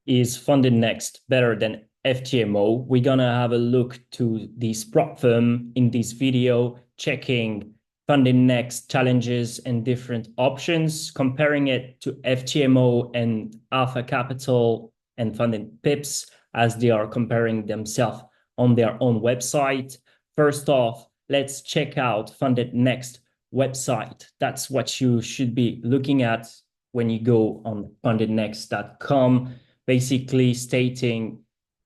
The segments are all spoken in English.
is FundedNext better than FTMO? We're gonna have a look to this prop firm in this video, checking FundedNext challenges and different options, comparing it to FTMO and Alpha Capital and Funded Pips as they are comparing themselves on their own website. First off, let's check out FundedNext website. That's what you should be looking at when you go on fundednext.com, basically stating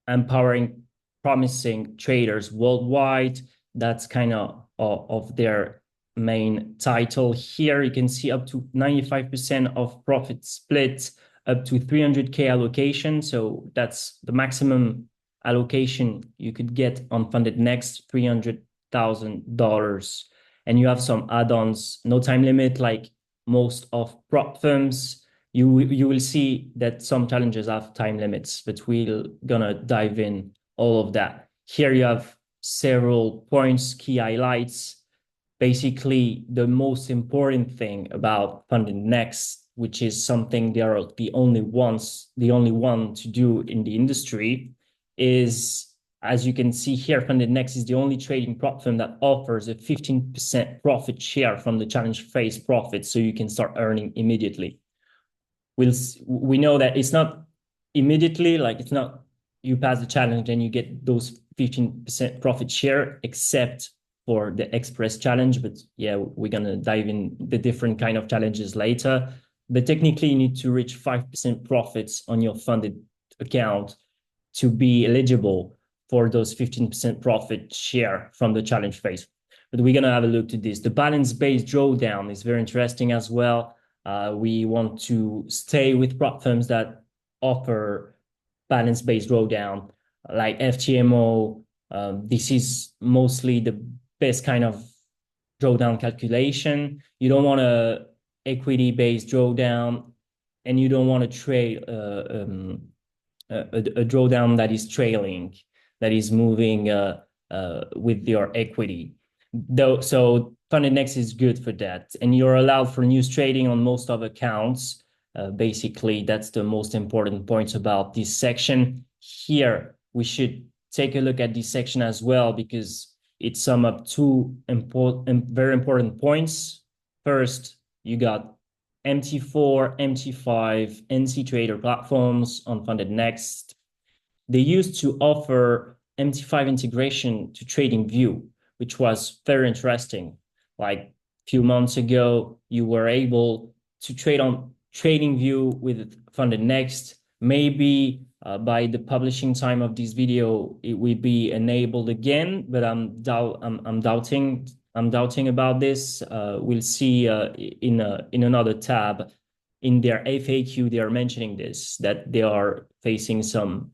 empowering promising traders worldwide. That's kind of their main title. Here you can see up to 95% of profit split, up to 300K allocation. So that's the maximum allocation you could get on FundedNext, $300,000. And you have some add-ons, no time limit, like most of prop firms. You will see that some challenges have time limits, but we're gonna dive in all of that. Here you have several points, key highlights. Basically, the most important thing about FundedNext, which is something they are the only one to do in the industry, is, as you can see here, FundedNext is the only trading prop firm that offers a 15% profit share from the challenge phase profit, so you can start earning immediately. We know that it's not immediately, like it's not you pass the challenge and you get those 15% profit share, except for the express challenge. But yeah, we're gonna dive in the different kind of challenges later. But technically, you need to reach 5% profits on your funded account to be eligible for those 15% profit share from the challenge phase. But we're gonna have a look to this. The balance-based drawdown is very interesting as well. We want to stay with prop firms that offer balance-based drawdown, like FTMO. This is mostly the best kind of drawdown calculation. You don't want a equity-based drawdown, and you don't want to trade a drawdown that is trailing, that is moving with your equity. So FundedNext is good for that, and you're allowed for news trading on most of accounts. Basically, that's the most important points about this section. Here, we should take a look at this section as well, because it sums up two very important points. First, you got MT4, MT5, NC Trader platforms on FundedNext. They used to offer MT5 integration to TradingView, which was very interesting. Like a few months ago, you were able to trade on TradingView with FundedNext. Maybe by the publishing time of this video, it will be enabled again, but I'm doubting about this. We'll see in another tab in their FAQ. They are mentioning this, that they are facing some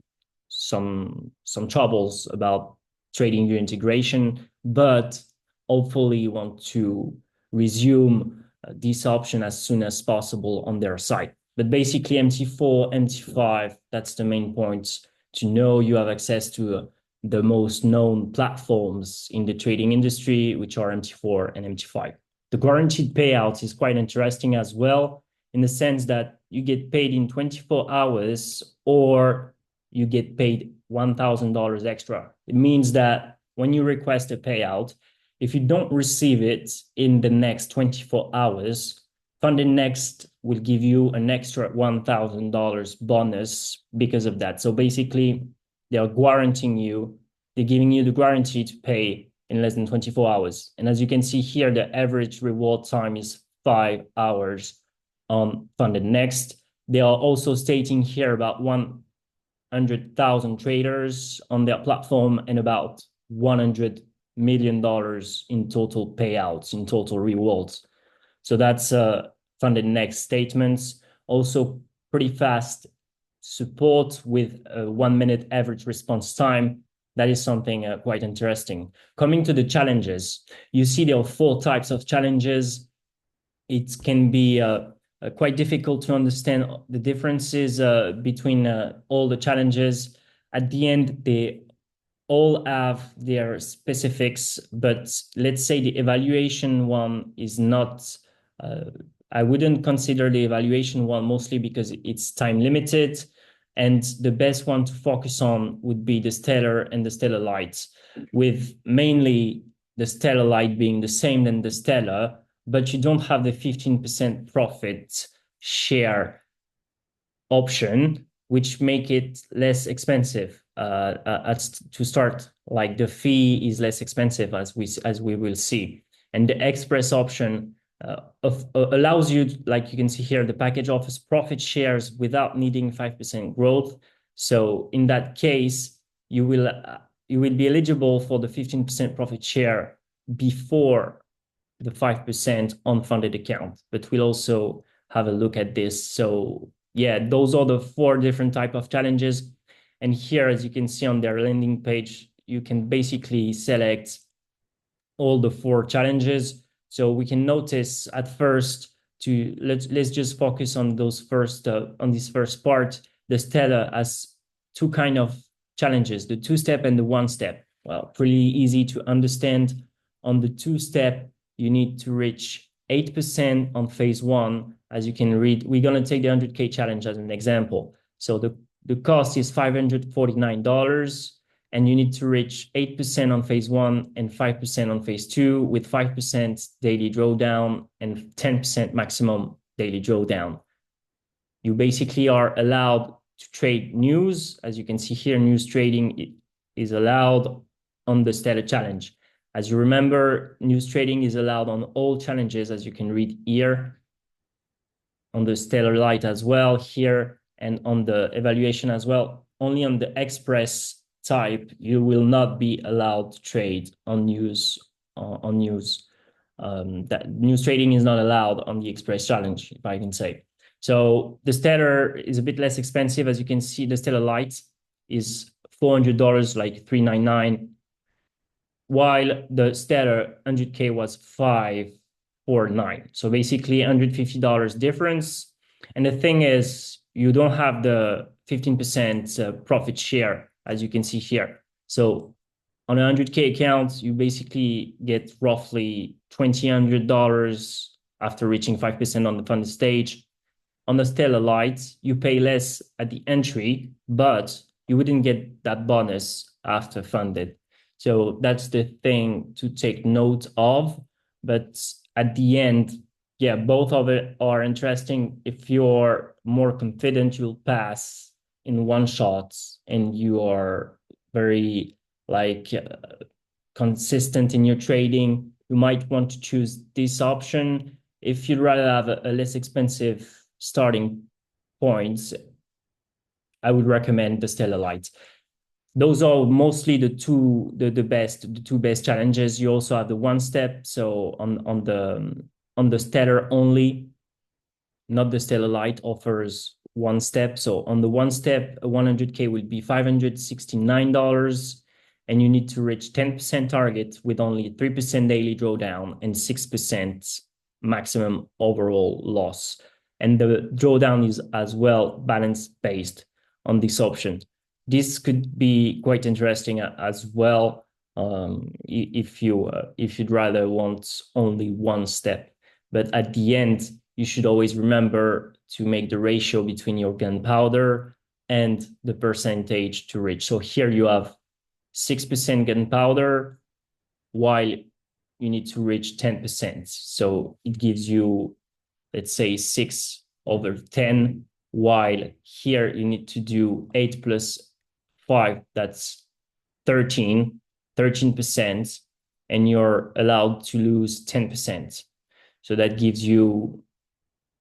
troubles about TradingView integration, but hopefully want to resume this option as soon as possible on their site. But basically MT4, MT5, that's the main points to know. You have access to the most known platforms in the trading industry, which are MT4 and MT5. The guaranteed payouts is quite interesting as well, in the sense that you get paid in 24 hours or you get paid $1,000 extra. It means that when you request a payout, if you don't receive it in the next 24 hours, FundedNext will give you an extra $1,000 bonus because of that. So basically, they are guaranteeing you, they're giving you the guarantee to pay in less than 24 hours. And as you can see here, the average reward time is 5 hours on FundedNext. They are also stating here about 100,000 traders on their platform and about $100 million in total payouts, in total rewards. So that's FundedNext statements. Also pretty fast support with a 1 minute average response time. That is something quite interesting. Coming to the challenges, you see there are 4 types of challenges. It can be quite difficult to understand the differences between all the challenges. At the end, they all have their specifics, but let's say the evaluation one is not, I wouldn't consider the evaluation one, mostly because it's time limited. And the best one to focus on would be the Stellar and the Stellar Light, with mainly the Stellar Light being the same than the Stellar, but you don't have the 15% profit share option, which make it less expensive to start. Like the fee is less expensive as we will see, and the express option allows you, like you can see here, the package offers profit shares without needing 5% growth. So in that case, you will be eligible for the 15% profit share before the 5% on funded account. But we'll also have a look at this. So yeah, those are the 4 different type of challenges. And here, as you can see on their landing page, you can basically select all the 4 challenges. So we can notice at first let's just focus on those first on this first part. The Stellar has 2 kind of challenges, the 2-step and the 1-step. Well, pretty easy to understand. On the 2-step, you need to reach 8% on phase 1. As you can read, we're going to take the 100K challenge as an example. So the cost is $549, and you need to reach 8% on phase 1 and 5% on phase 2, with 5% daily drawdown and 10% maximum daily drawdown. You basically are allowed to trade news. As you can see here, news trading is allowed on the Stellar challenge. As you remember, news trading is allowed on all challenges, as you can read here, on the Stellar Light as well here, and on the evaluation as well. Only on the express type, you will not be allowed to trade on news. That news trading is not allowed on the express challenge, if I can say. So the Stellar is a bit less expensive. As you can see, the Stellar Light is $400, like $399, while the Stellar 100K was $549. So basically $150 difference. And the thing is, you don't have the 15% profit share, as you can see here. So on a 100K account, you basically get roughly $2,100 after reaching 5% on the funded stage. On the Stellar Light, you pay less at the entry, but you wouldn't get that bonus after funded. So that's the thing to take note of. But at the end, yeah, both of it are interesting. If you're more confident, you'll pass in one shot and you are very consistent in your trading, you might want to choose this option. If you'd rather have a less expensive starting points, I would recommend the Stellar Light. Those are mostly the two best challenges. You also have the 1-step. So on the Stellar only, not the Stellar Light, offers 1-step. So on the 1-step, a 100K will be $569, and you need to reach 10% target with only 3% daily drawdown and 6% maximum overall loss. And the drawdown is as well balance based on this option. This could be quite interesting as well if you'd rather want only 1-step. But at the end, you should always remember to make the ratio between your gunpowder and the percentage to reach. So here you have 6% gunpowder, while you need to reach 10%. So it gives you, let's say, 6/10, while here you need to do 8 plus 5, that's 13%, and you're allowed to lose 10%. So that gives you,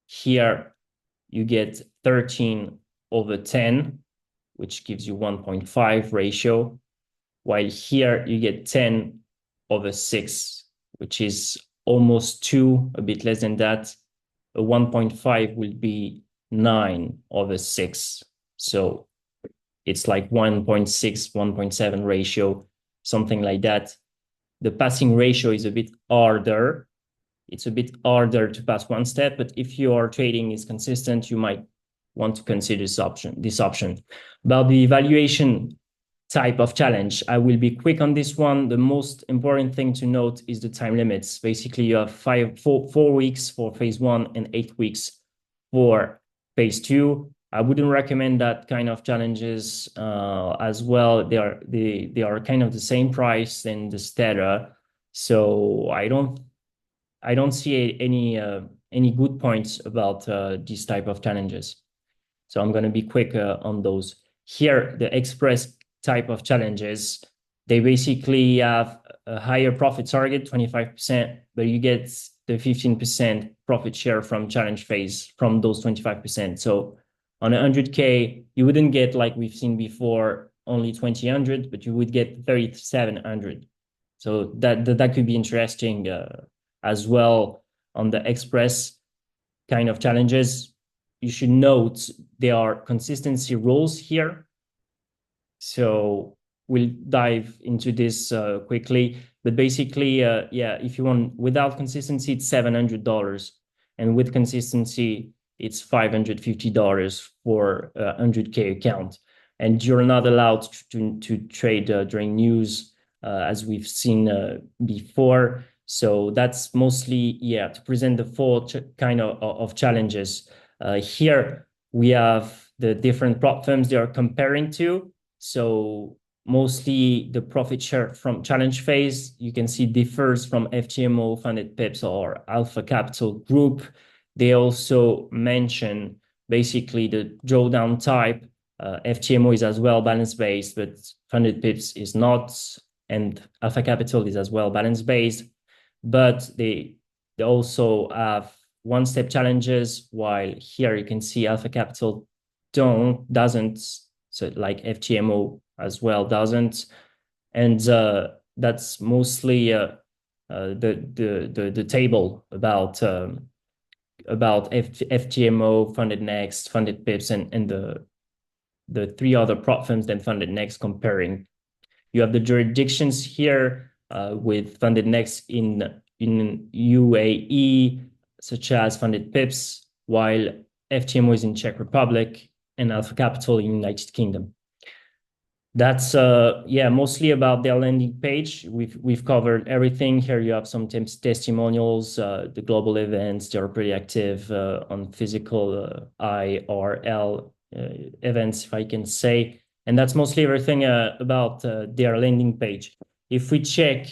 here you get 13/10, which gives you 1.5 ratio, while here you get 10/6, which is almost 2, a bit less than that. A 1.5 will be 9/6. So it's like 1.6, 1.7 ratio, something like that. The passing ratio is a bit harder. It's a bit harder to pass 1-step, but if your trading is consistent, you might want to consider this option. About the evaluation type of challenge, I will be quick on this one. The most important thing to note is the time limits. Basically, you have 4 weeks for phase 1 and 8 weeks for phase 2. I wouldn't recommend that kind of challenges as well. They are kind of the same price than the Stata, so I don't see any good points about these type of challenges. So I'm going to be quick on those. Here, the express type of challenges, they basically have a higher profit target, 25%, but you get the 15% profit share from challenge phase from those 25%. So on 100K, you wouldn't get, like we've seen before, only 2,000, but you would get 3,700. So that could be interesting as well on the express kind of challenges. You should note there are consistency rules here. So we'll dive into this quickly. But basically, yeah, if you want without consistency, it's $700. And with consistency, it's $550 for a 100K account. And you're not allowed to trade during news, as we've seen before. So that's mostly, yeah, to present the four kind of challenges. Here we have the different prop firms they are comparing to. So mostly the profit share from challenge phase, you can see differs from FTMO, Funded Pips, or Alpha Capital Group. They also mention basically the drawdown type. FTMO is as well balance based, but Funded Pips is not, and Alpha Capital is as well balance based. But they also have one-step challenges, while here you can see Alpha Capital doesn't, so like FTMO as well doesn't, and that's mostly the table about FTMO, FundedNext, Funded Pips, and the three other prop firms than FundedNext comparing. You have the jurisdictions here with FundedNext in UAE, such as Funded Pips, while FTMO is in Czech Republic and Alpha Capital in United Kingdom. That's yeah, mostly about their landing page. We've covered everything. Here you have some testimonials, the global events. They're pretty active on physical IRL events, if I can say. And that's mostly everything about their landing page. If we check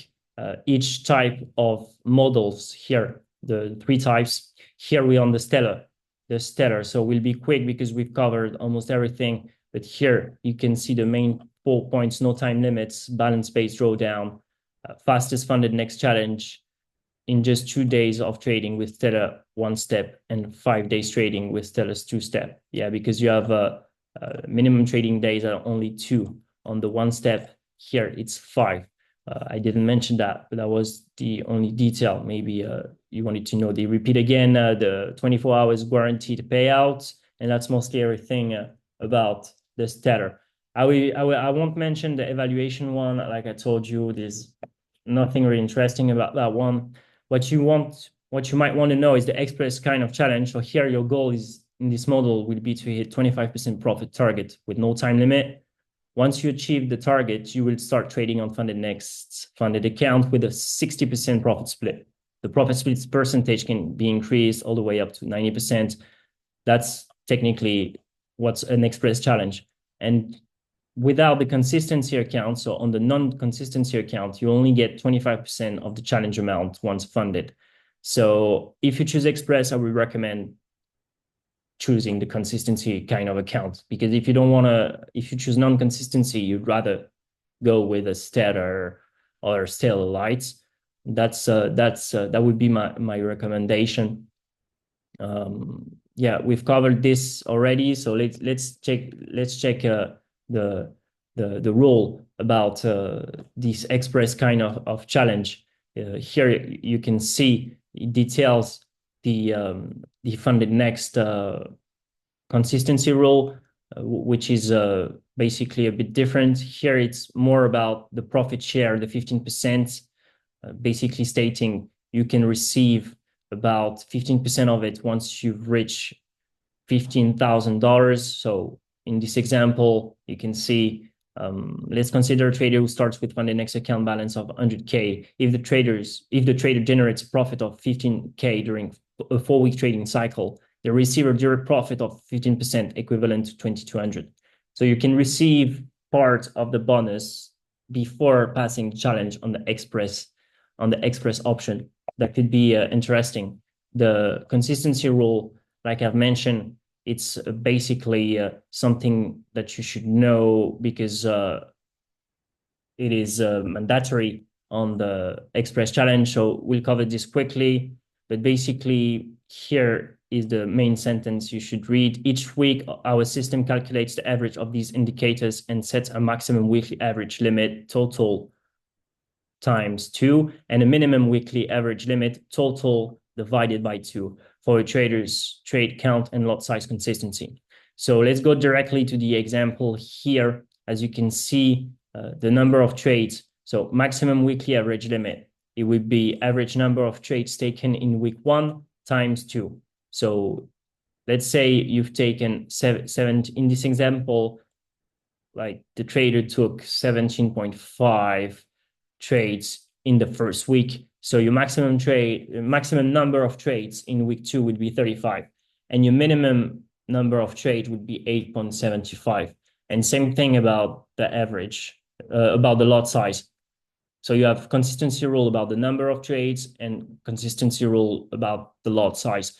each type of models here, the three types, here we're on the Stellar. So we'll be quick because we've covered almost everything. But here you can see the main 4 points: no time limits, balance-based drawdown, fastest FundedNext challenge in just 2 days of trading with Stellar 1-step, and 5 days trading with Stellar's 2-step. Yeah, because you have minimum trading days are only 2 on the 1-step. Here it's 5. I didn't mention that, but that was the only detail. Maybe you wanted to know. They repeat again the 24 hours guaranteed payout, and that's mostly everything about the Stellar. I won't mention the evaluation one. Like I told you, there's nothing really interesting about that one. What you might want to know is the express kind of challenge. So here your goal is in this model will be to hit 25% profit target with no time limit. Once you achieve the target, you will start trading on FundedNext's funded account with a 60% profit split. The profit split percentage can be increased all the way up to 90%. That's technically what's an express challenge. And without the consistency account, so on the non-consistency account, you only get 25% of the challenge amount once funded. So if you choose express, I would recommend choosing the consistency kind of account, because if you choose non-consistency, you'd rather go with a Stellar or Stellar Light. That would be my recommendation. Yeah, we've covered this already, so let's check the rule about this express kind of challenge. Here you can see it details the FundedNext consistency rule, which is basically a bit different. Here it's more about the profit share, the 15%, basically stating you can receive about 15% of it once you've reached $15,000. So in this example, you can see, let's consider a trader who starts with FundedNext account balance of 100K. If the trader generates a profit of 15K during a 4-week trading cycle, they receive a direct profit of 15% equivalent to 2,200. So you can receive part of the bonus before passing the challenge on the express option. That could be interesting. The consistency rule, like I've mentioned, it's basically something that you should know because it is mandatory on the express challenge. So we'll cover this quickly, but basically here is the main sentence you should read. Each week, our system calculates the average of these indicators and sets a maximum weekly average limit total times 2 and a minimum weekly average limit total divided by 2 for a trader's trade count and lot size consistency. So let's go directly to the example here. As you can see, the number of trades. So maximum weekly average limit, it would be average number of trades taken in week 1 times 2. So let's say you've taken seven in this example, like the trader took 17.5 trades in the first week. So your maximum number of trades in week 2 would be 35, and your minimum number of trades would be 8.75. And same thing about the average, about the lot size. So you have consistency rule about the number of trades and consistency rule about the lot size.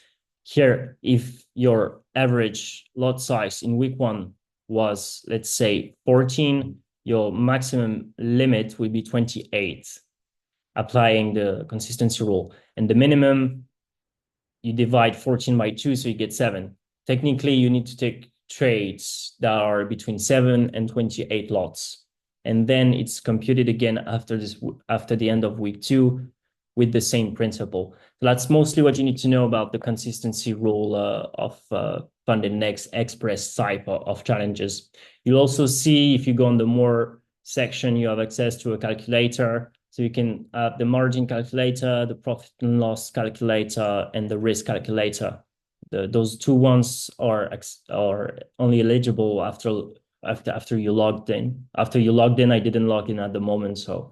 Here, if your average lot size in week 1 was, let's say, 14, your maximum limit will be 28, applying the consistency rule. And the minimum, you divide 14 by 2, so you get 7. Technically, you need to take trades that are between 7 and 28 lots. And then it's computed again after the end of week 2 with the same principle. So that's mostly what you need to know about the consistency rule of FundedNext Express type of challenges. You'll also see, if you go on the more section, you have access to a calculator. So you can have the margin calculator, the profit and loss calculator, and the risk calculator. Those two ones are only eligible after you logged in. After you logged in, I didn't log in at the moment, so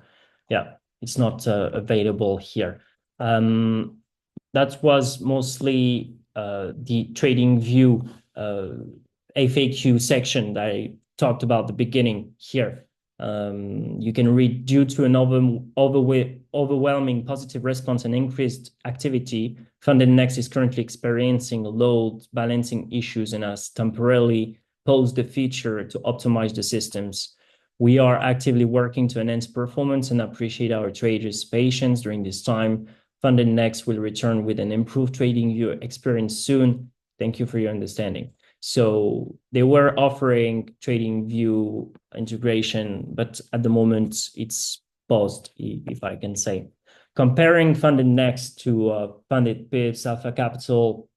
yeah, it's not available here. That was mostly the trading view FAQ section that I talked about at the beginning here. You can read, due to an overwhelming positive response and increased activity, FundedNext is currently experiencing load balancing issues and has temporarily paused the feature to optimize the systems. We are actively working to enhance performance and appreciate our traders' patience during this time. FundedNext will return with an improved trading view experience soon. Thank you for your understanding. So they were offering trading view integration, but at the moment it's paused, if I can say. Comparing FundedNext to Funded Pips, Alpha Capital,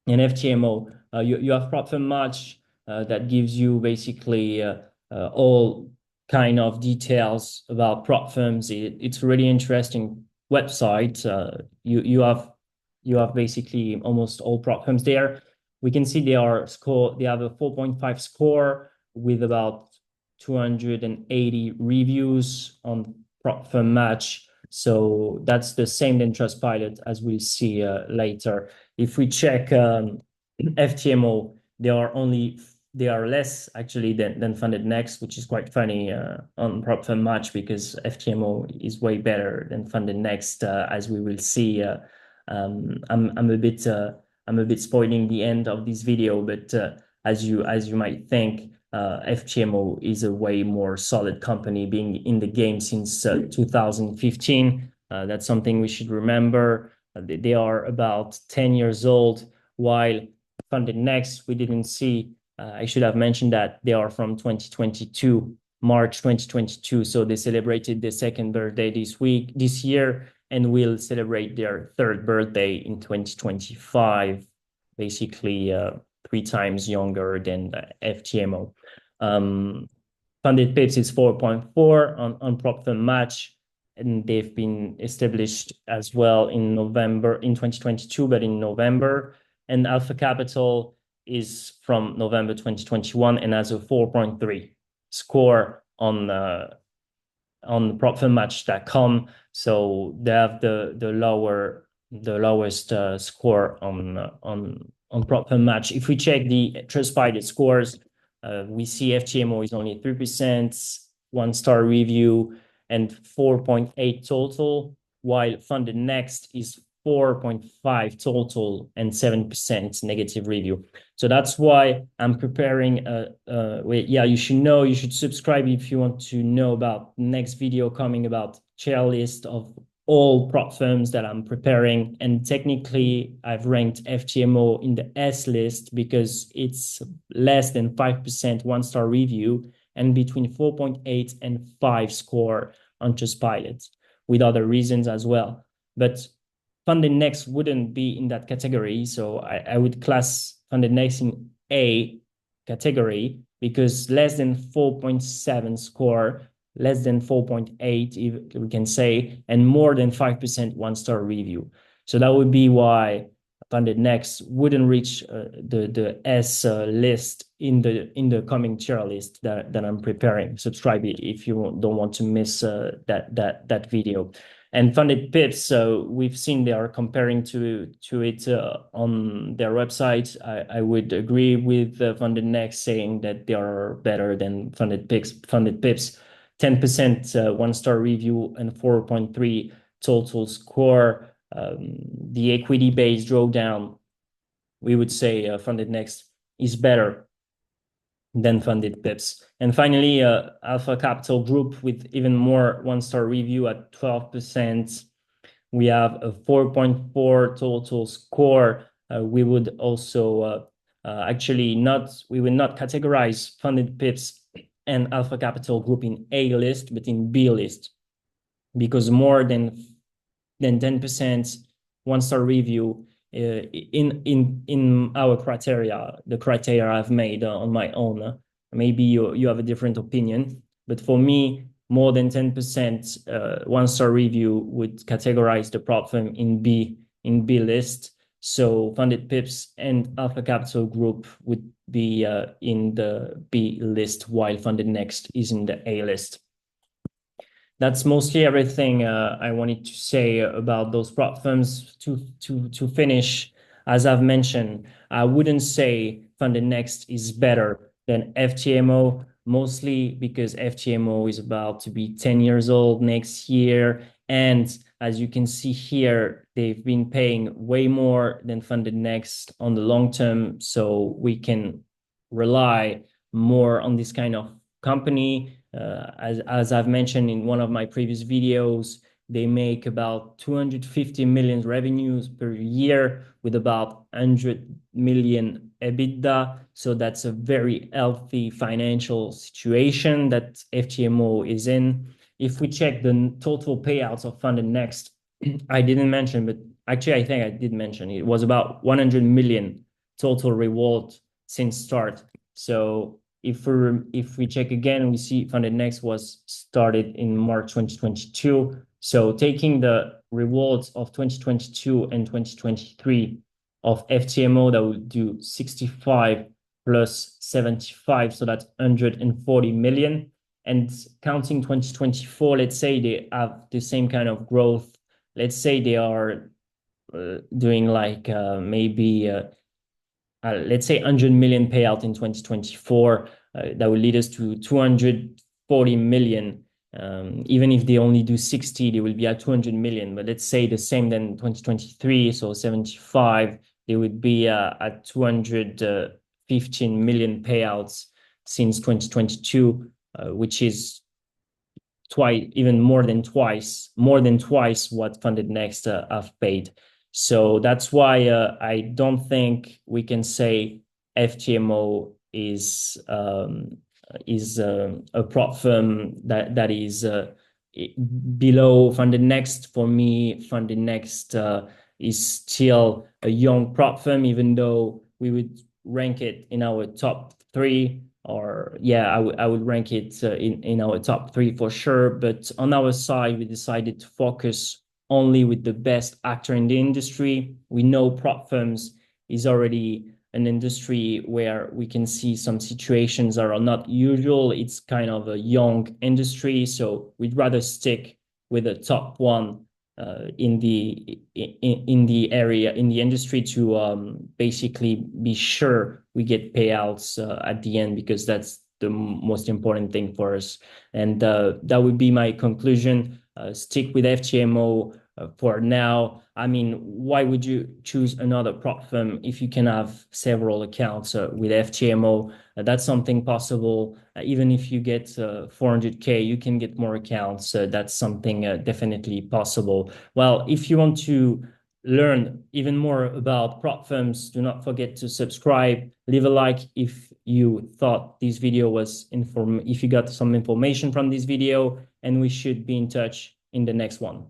and FTMO, you have prop firm match that gives you basically all kind of details about prop firms. It's a really interesting website. You have basically almost all prop firms there. We can see they have a 4.5 score with about 280 reviews on prop firm match. So that's the same in Trustpilot, as we'll see later. If we check FTMO, they are less actually than FundedNext, which is quite funny on prop firm match, because FTMO is way better than FundedNext, as we will see. I'm a bit spoiling the end of this video, but as you might think, FTMO is a way more solid company, being in the game since 2015. That's something we should remember. They are about 10 years old, while FundedNext, we didn't see. I should have mentioned that they are from 2022, March 2022. So they celebrated their second birthday this year, and will celebrate their third birthday in 2025, basically 3 times younger than FTMO. Funded Pips is 4.4 on prop firm match, and they've been established as well in 2022, but in November. And Alpha Capital is from November 2021 and has a 4.3 score on propfirmmatch.com. So they have the lowest score on on prop firm match. If we check the Trustpilot scores, we see FTMO is only 3%, 1-star review, and 4.8 total, while FundedNext is 4.5 total and 7% negative review. So that's why I'm preparing you should subscribe if you want to know about next video coming about tier list of all prop firms that I'm preparing. And technically I've ranked FTMO in the S list because it's less than 5% 1-star review and between 4.8 and 5 score on Trustpilot, with other reasons as well. But FundedNext wouldn't be in that category. So I would class FundedNext in A category because less than 4.7 score, less than 4.8, we can say, and more than 5% 1-star review. So that would be why FundedNext wouldn't reach the S list in the coming tier list that I'm preparing. Subscribe if you don't want to miss that video. And Funded Pips, we've seen they are comparing to it on their website. I would agree with FundedNext saying that they are better than Funded Pips. 10% 1-star review and 4.3 total score. The equity-based drawdown, we would say FundedNext is better than Funded Pips. And finally, Alpha Capital Group with even more 1-star review at 12%. We have a 4.4 total score. We would also we will not categorize Funded Pips and Alpha Capital Group in A list, but in B list, because more than 10% 1-star review in our criteria, the criteria I've made on my own. Maybe you have a different opinion, but for me, more than 10% 1-star review would categorize the prop firm in B list. So Funded Pips and Alpha Capital Group would be in the B list, while FundedNext is in the A list. That's mostly everything I wanted to say about those prop firms. To finish, as I've mentioned, I wouldn't say FundedNext is better than FTMO, mostly because FTMO is about to be 10 years old next year. And as you can see here, they've been paying way more than FundedNext on the long term. So we can rely more on this kind of company. As I've mentioned in one of my previous videos, they make about 250 million revenues per year with about 100 million EBITDA. So that's a very healthy financial situation that FTMO is in. If we check the total payouts of FundedNext, I didn't mention, but actually I think I did mention it was about 100 million total reward since start. So if we check again, we see FundedNext was started in March 2022. So taking the rewards of 2022 and 2023 of FTMO, that would do 65 plus 75, so that's 140 million. And counting 2024, let's say they have the same kind of growth. Let's say they are doing like let's say 100 million payout in 2024. That will lead us to 240 million. Even if they only do 60, they will be at 200 million. But let's say the same than 2023, so 75, they would be at 215 million payouts since 2022, which is more than twice what FundedNext have paid. So that's why I don't think we can say FTMO is a prop firm that is below FundedNext. For me, FundedNext is still a young prop firm, even though we would rank it in our top 3. Or I would rank it in our top 3 for sure. But on our side, we decided to focus only with the best actor in the industry. We know prop firms is already an industry where we can see some situations that are not usual. It's kind of a young industry, so we'd rather stick with the top 1 in the area, in the industry, to basically be sure we get payouts at the end, because that's the most important thing for us. And that would be my conclusion. Stick with FTMO for now. I mean, why would you choose another prop firm if you can have several accounts with FTMO? That's something possible. Even if you get 400K, you can get more accounts. That's something definitely possible. Well, if you want to learn even more about prop firms, do not forget to subscribe, leave a like if you thought this video was if you got some information from this video, and we should be in touch in the next one.